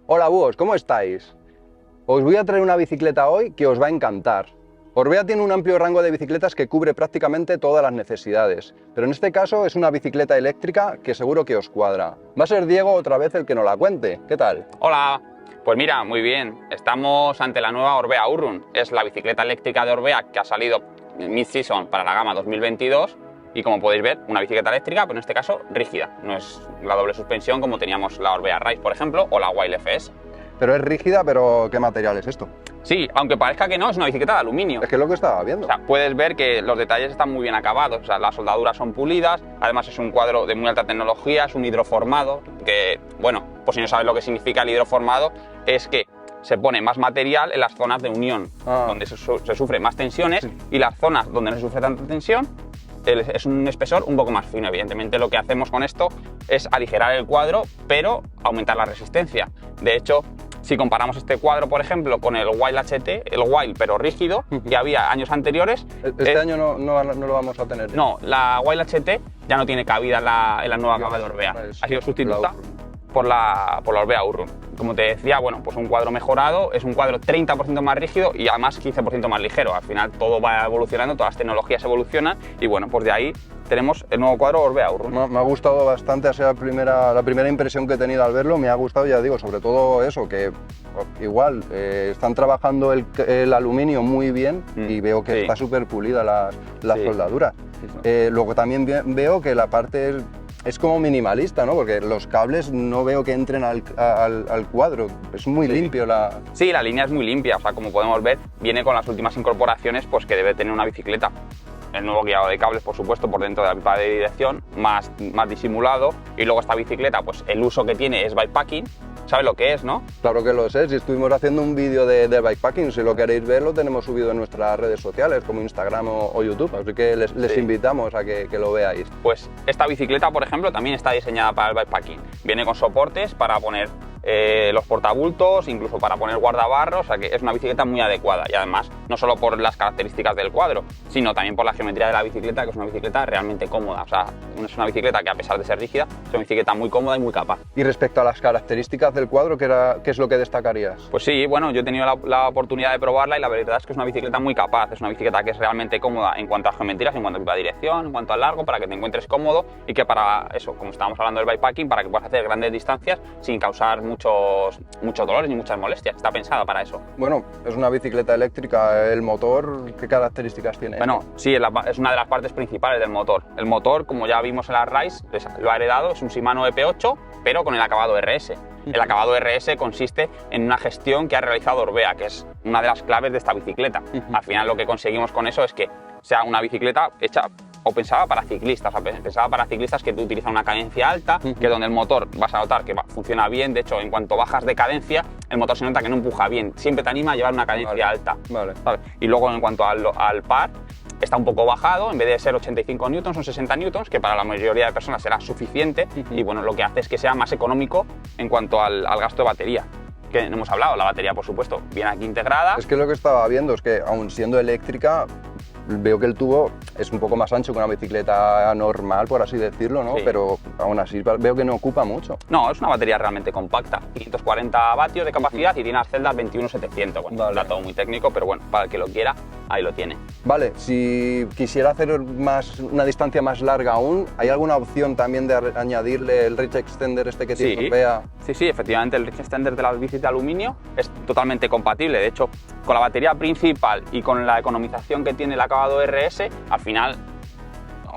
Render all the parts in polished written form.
Hola búhos, ¿cómo estáis? Os voy a traer una bicicleta hoy que os va a encantar. Orbea tiene un amplio rango de bicicletas que cubre prácticamente todas las necesidades, pero en este caso es una bicicleta eléctrica que seguro que os cuadra. Va a ser Diego otra vez el que nos la cuente. ¿Qué tal? Hola, pues mira, muy bien. Estamos ante la nueva Orbea Urrun. Es la bicicleta eléctrica de Orbea que ha salido mid-season para la gama 2022 y como podéis ver, una bicicleta eléctrica, pero en este caso rígida. No es la doble suspensión como teníamos la Orbea Rise, por ejemplo, o la Wild FS. Pero es rígida, pero ¿qué material es esto? Sí, aunque parezca que no, es una bicicleta de aluminio. Es que es lo que estaba viendo. O sea, puedes ver que los detalles están muy bien acabados, o sea, las soldaduras son pulidas, además es un cuadro de muy alta tecnología, es un hidroformado, que, bueno, pues si no sabes lo que significa el hidroformado, es que se pone más material en las zonas de unión, donde se sufren más tensiones, sí. Y las zonas donde no se sufre tanta tensión, es un espesor un poco más fino. Evidentemente lo que hacemos con esto es aligerar el cuadro, pero aumentar la resistencia. De hecho, si comparamos este cuadro, por ejemplo, con el Wild HT, el Wild pero rígido, que había años anteriores... Este año no lo vamos a tener. No, la Wild HT ya no tiene cabida en la nueva gama de Orbea. Ha sido sustituida por la Orbea Urrun. Como te decía, bueno, pues un cuadro mejorado, es un cuadro 30% más rígido y además 15% más ligero. Al final todo va evolucionando, todas las tecnologías evolucionan y bueno, pues de ahí tenemos el nuevo cuadro Orbea Urrun. Me ha gustado bastante, la primera impresión que he tenido al verlo, me ha gustado, ya digo, sobre todo eso, que igual están trabajando el aluminio muy bien y veo que está súper pulida las soldaduras. Sí. Luego también veo que la parte es como minimalista, ¿no? Porque los cables no veo que entren al cuadro, es muy limpio la... Sí, la línea es muy limpia, o sea, como podemos ver, viene con las últimas incorporaciones pues que debe tener una bicicleta. El nuevo guiado de cables, por supuesto, por dentro de la pipa de dirección, más disimulado, y luego esta bicicleta, pues el uso que tiene es bikepacking. ¿Sabes lo que es, no? Claro que lo sé, si estuvimos haciendo un vídeo de bikepacking, si lo queréis ver lo tenemos subido en nuestras redes sociales como Instagram o YouTube, así que les invitamos a que lo veáis. Pues esta bicicleta, por ejemplo, también está diseñada para el bikepacking. Viene con soportes para poner los portabultos, incluso para poner guardabarros, o sea que es una bicicleta muy adecuada y además no solo por las características del cuadro, sino también por la geometría de la bicicleta, que es una bicicleta realmente cómoda, o sea, es una bicicleta que a pesar de ser rígida, es una bicicleta muy cómoda y muy capaz. Y respecto a las características del cuadro, ¿qué es lo que destacarías? Pues sí, bueno, yo he tenido la oportunidad de probarla y la verdad es que es una bicicleta muy capaz, es una bicicleta que es realmente cómoda en cuanto a geometrías, en cuanto a pipa de dirección, en cuanto al largo, para que te encuentres cómodo y que para eso, como estábamos hablando del bikepacking, para que puedas hacer grandes distancias sin causar muchos dolores ni muchas molestias, está pensada para eso. Bueno, es una bicicleta eléctrica, el motor, ¿qué características tiene? Bueno, sí, es una de las partes principales del motor. El motor, como ya vimos en la Rise, lo ha heredado, es un Shimano EP8, pero con el acabado RS. El acabado RS consiste en una gestión que ha realizado Orbea, que es una de las claves de esta bicicleta. Al final lo que conseguimos con eso es que sea una bicicleta hecha o pensada para ciclistas, que tú utilizas una cadencia alta, que donde el motor vas a notar que funciona bien. De hecho, en cuanto bajas de cadencia, el motor se nota que no empuja bien, siempre te anima a llevar una cadencia alta. ¿Sabes? Y luego en cuanto al par, está un poco bajado, en vez de ser 85 newtons son 60 newtons, que para la mayoría de personas será suficiente, y bueno, lo que hace es que sea más económico en cuanto al gasto de batería. Que no hemos hablado, la batería, por supuesto, viene aquí integrada. Es que lo que estaba viendo es que, aun siendo eléctrica, veo que el tubo es un poco más ancho que una bicicleta normal, por así decirlo, ¿no? Sí. Pero aún así veo que no ocupa mucho. No, es una batería realmente compacta, 540 vatios de capacidad y tiene las celdas 21700. Bueno, vale. Está todo muy técnico, pero bueno, para el que lo quiera, ahí lo tiene. Vale, si quisiera hacer una distancia más larga aún, ¿hay alguna opción también de añadirle el Reach Extender este que tiene Orbea? Sí, efectivamente, el Reach Extender de las bicis de aluminio es totalmente compatible. De hecho, con la batería principal y con la economización que tiene el acabado RS, al final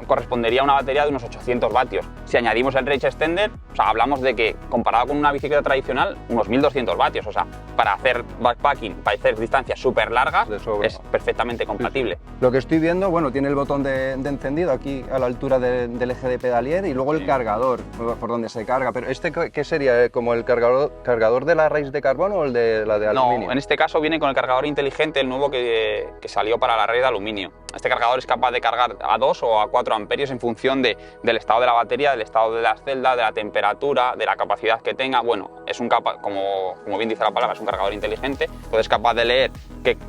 correspondería a una batería de unos 800 vatios. Si añadimos el Reach Extender, o sea, hablamos de que comparado con una bicicleta tradicional, unos 1200 vatios. O sea, para hacer bikepacking, para hacer distancias súper largas, es perfectamente compatible. Sí. Lo que estoy viendo, bueno, tiene el botón de encendido aquí a la altura del eje de pedalier y luego el cargador, por donde se carga. Pero ¿este qué sería? ¿Como el cargador de la Rise de carbono o el de la de aluminio? No, en este caso viene con el cargador inteligente, el nuevo que salió para la Rise de aluminio. Este cargador es capaz de cargar a 2 o a 4 amperios en función del estado de la batería, del estado de las celdas, de la temperatura, de la capacidad que tenga. Bueno, es como bien dice la palabra, es un cargador inteligente, entonces es capaz de leer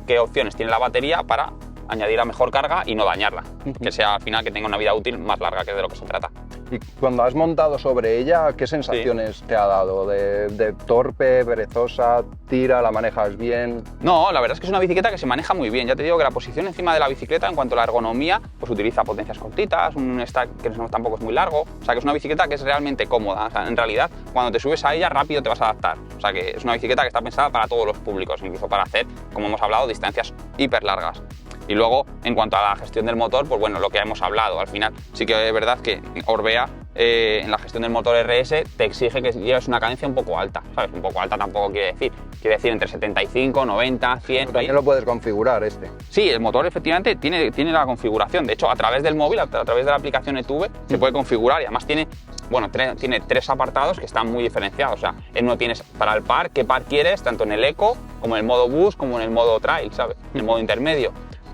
qué opciones tiene la batería para añadir a mejor carga y no dañarla, que sea al final que tenga una vida útil más larga, que es de lo que se trata. Y cuando has montado sobre ella, ¿qué sensaciones te ha dado? ¿De torpe, perezosa, tira, la manejas bien? No, la verdad es que es una bicicleta que se maneja muy bien. Ya te digo que la posición encima de la bicicleta, en cuanto a la ergonomía, pues utiliza potencias cortitas, un stack que tampoco es muy largo. O sea, que es una bicicleta que es realmente cómoda. O sea, en realidad, cuando te subes a ella, rápido te vas a adaptar. O sea, que es una bicicleta que está pensada para todos los públicos, incluso para hacer, como hemos hablado, distancias hiper largas. Y luego, en cuanto a la gestión del motor, pues bueno, lo que hemos hablado, al final sí que es verdad que Orbea en la gestión del motor RS te exige que lleves una cadencia un poco alta, ¿sabes? Un poco alta tampoco quiere decir entre 75, 90, 100... Pero también lo puedes configurar este. Sí, el motor efectivamente tiene la configuración, de hecho a través del móvil, a través de la aplicación eTube, se puede configurar y además tiene 3 apartados que están muy diferenciados. O sea, en uno tienes para el par, qué par quieres, tanto en el Eco, como en el modo Bus, como en el modo Trail, ¿sabes? En el modo intermedio.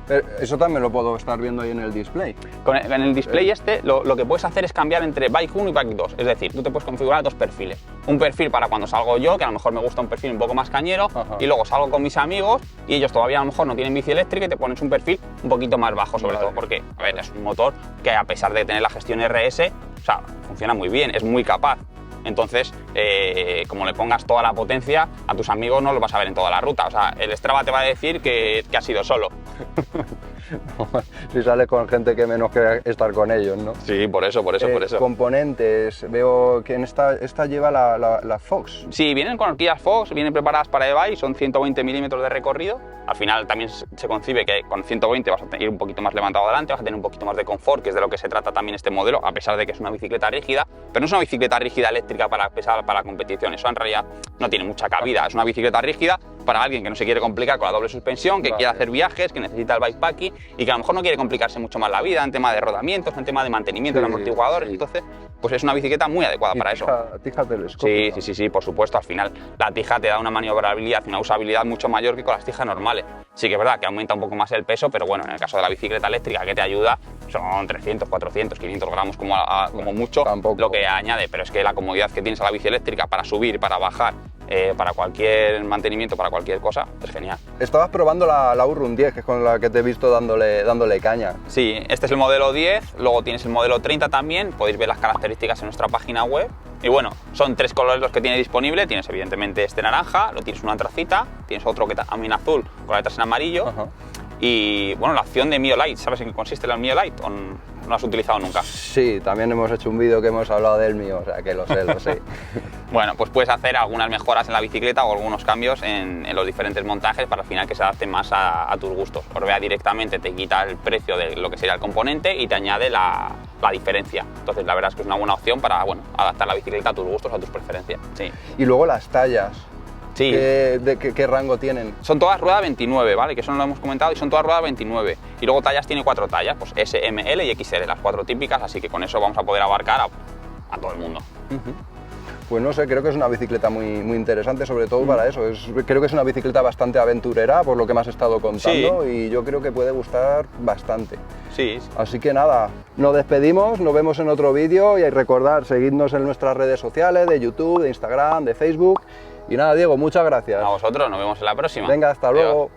Pero eso también lo puedo estar viendo ahí en el display. En el display lo que puedes hacer es cambiar entre Bike 1 y Bike 2. Es decir, tú te puedes configurar 2 perfiles. Un perfil para cuando salgo yo, que a lo mejor me gusta un perfil un poco más cañero, y luego salgo con mis amigos y ellos todavía a lo mejor no tienen bici eléctrica y te pones un perfil un poquito más bajo, sobre todo porque, a ver, es un motor que a pesar de tener la gestión RS, o sea, funciona muy bien, es muy capaz. Entonces, como le pongas toda la potencia, a tus amigos no los vas a ver en toda la ruta. O sea, el Strava te va a decir que has ido solo. Si sales con gente que menos que estar con ellos, ¿no? Sí, por eso. Componentes, veo que en esta lleva la Fox. Sí, vienen con horquillas Fox, vienen preparadas para e-bike, son 120 milímetros de recorrido. Al final también se concibe que con 120 vas a ir un poquito más levantado adelante, vas a tener un poquito más de confort, que es de lo que se trata también este modelo, a pesar de que es una bicicleta rígida, pero no es una bicicleta rígida eléctrica para la competición, eso en realidad no tiene mucha cabida, es una bicicleta rígida para alguien que no se quiere complicar con la doble suspensión, que quiere hacer viajes, que necesita el bikepacking y que a lo mejor no quiere complicarse mucho más la vida en tema de rodamientos, en tema de mantenimiento de amortiguadores, entonces pues es una bicicleta muy adecuada para eso. Tija telescópica. Sí, por supuesto, al final la tija te da una maniobrabilidad y una usabilidad mucho mayor que con las tijas normales. Sí que es verdad que aumenta un poco más el peso, pero bueno, en el caso de la bicicleta eléctrica que te ayuda, son 300, 400, 500 gramos como mucho lo que añade, pero es que la comodidad que tienes a la bici eléctrica para subir, para bajar, para cualquier mantenimiento, para cualquier cosa, es genial. Estabas probando la Outrun 10, que es con la que te he visto dándole caña. Sí, este es el modelo 10, luego tienes el modelo 30 también, podéis ver las características en nuestra página web. Y bueno, son 3 colores los que tiene disponible, tienes evidentemente este naranja, lo tienes una antracita, tienes otro que también azul con letras en amarillo. Y bueno, la opción de Mio Lite, ¿sabes en qué consiste la Mio Lite? ¿O no lo has utilizado nunca? Sí, también hemos hecho un vídeo que hemos hablado del mío, o sea que lo sé. Bueno, pues puedes hacer algunas mejoras en la bicicleta o algunos cambios en los diferentes montajes para al final que se adapten más a tus gustos. Orbea directamente te quita el precio de lo que sería el componente y te añade la diferencia. Entonces la verdad es que es una buena opción para adaptar la bicicleta a tus gustos, a tus preferencias. Sí. Y luego las tallas. Sí. ¿Qué rango tienen? Son todas rueda 29, ¿vale? Que eso no lo hemos comentado y son todas rueda 29. Y luego tallas tiene 4 tallas, pues S, M, L y XL, las 4 típicas, así que con eso vamos a poder abarcar a todo el mundo. Pues no sé, creo que es una bicicleta muy interesante, sobre todo para eso. Creo que es una bicicleta bastante aventurera, por lo que me has estado contando, y yo creo que puede gustar bastante. Sí. Así que nada, nos despedimos, nos vemos en otro vídeo y recordar, seguidnos en nuestras redes sociales, de YouTube, de Instagram, de Facebook. Y nada, Diego, muchas gracias. A vosotros, nos vemos en la próxima. Venga, hasta luego.